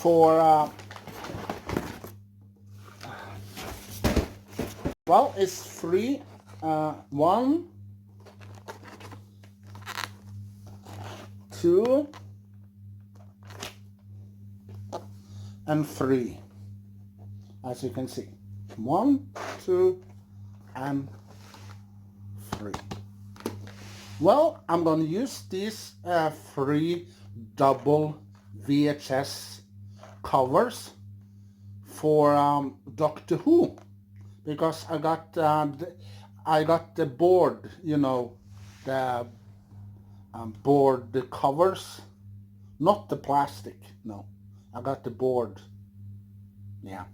for well, it's free. 1, 2, and 3, as you can see. 1, 2, and 3. Well, I'm going to use these free double VHS covers for Doctor Who, because I got the board, you know, the board, the covers, not the plastic. No, I got the board. Yeah.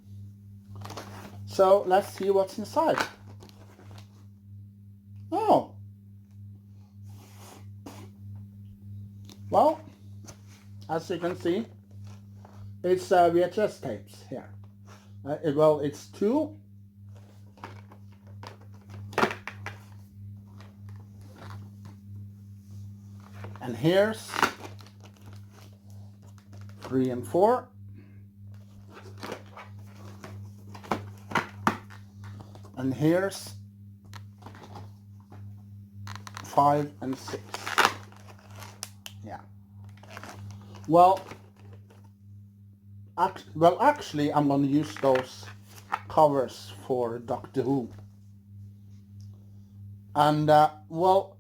So let's see what's inside. Oh. Well, as you can see, it's VHS tapes here. Well, it's 2. And here's 3 and 4. And here's 5 and 6. Yeah. Well, actually, I'm going to use those covers for Doctor Who. And well,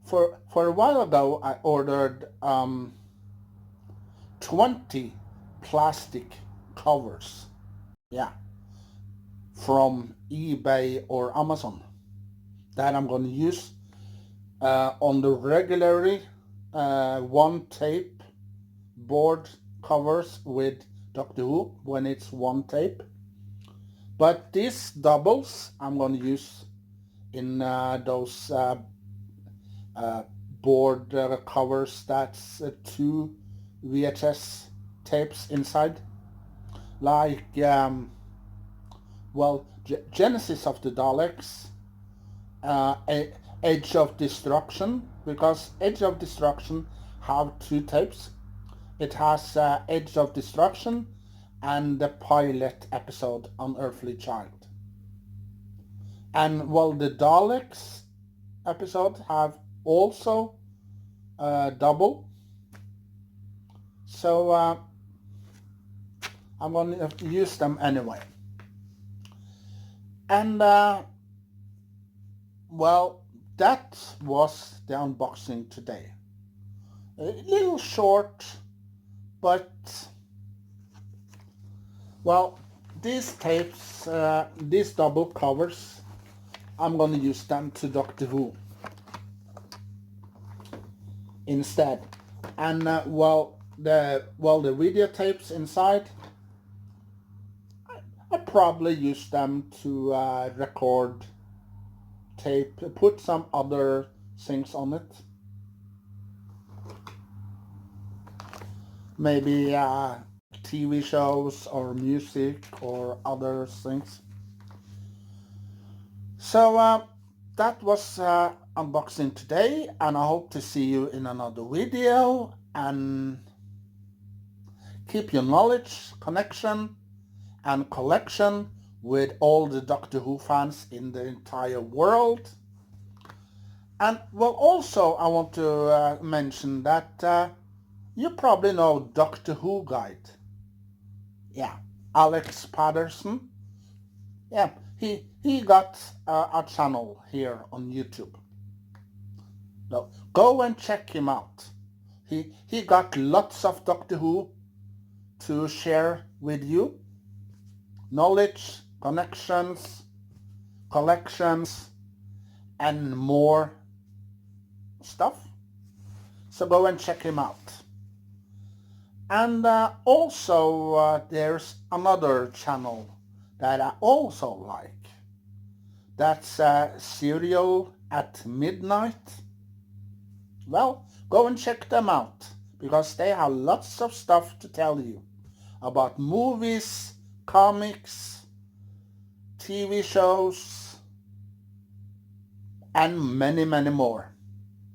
for a while ago, I ordered 20 plastic covers. Yeah. From eBay or Amazon that I'm going to use on the regularly 1 tape board covers with Doctor Who when it's 1 tape. But these doubles I'm going to use in those board covers that's 2 VHS tapes inside, like well, Genesis of the Daleks, Age of Destruction, because Age of Destruction have 2 tapes. It has Age of Destruction and the pilot episode, Unearthly Child. And well, the Daleks episode have also double. So I'm going to use them anyway. And well, that was the unboxing today. A little short, but well, these tapes, these double covers, I'm going to use them to Doctor Who instead. And well, the videotapes inside, I probably use them to record tape, put some other things on it. Maybe TV shows or music or other things. So that was unboxing today, and I hope to see you in another video, and keep your knowledge, connection and collection with all the Doctor Who fans in the entire world. And well, also I want to mention that you probably know Doctor Who Guide. Yeah, Alex Patterson. Yeah, he got a channel here on YouTube. So go and check him out. He got lots of Doctor Who to share with you. Knowledge, connections, collections, and more stuff. So go and check him out. And also there's another channel that I also like. That's Serial at Midnight. Well, go and check them out, because they have lots of stuff to tell you about movies, comics, TV shows, and many, many more.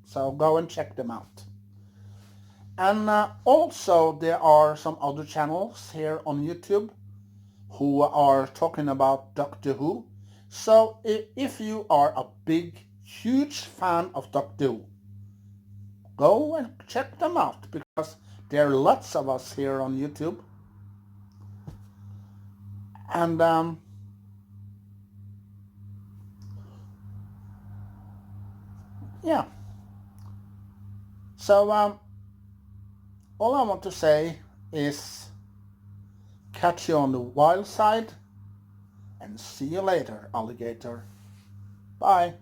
So go and check them out. And also there are some other channels here on YouTube who are talking about Doctor Who. So if you are a big, huge fan of Doctor Who, go and check them out because there are lots of us here on YouTube. And yeah. So all I want to say is catch you on the wild side and see you later, alligator. Bye.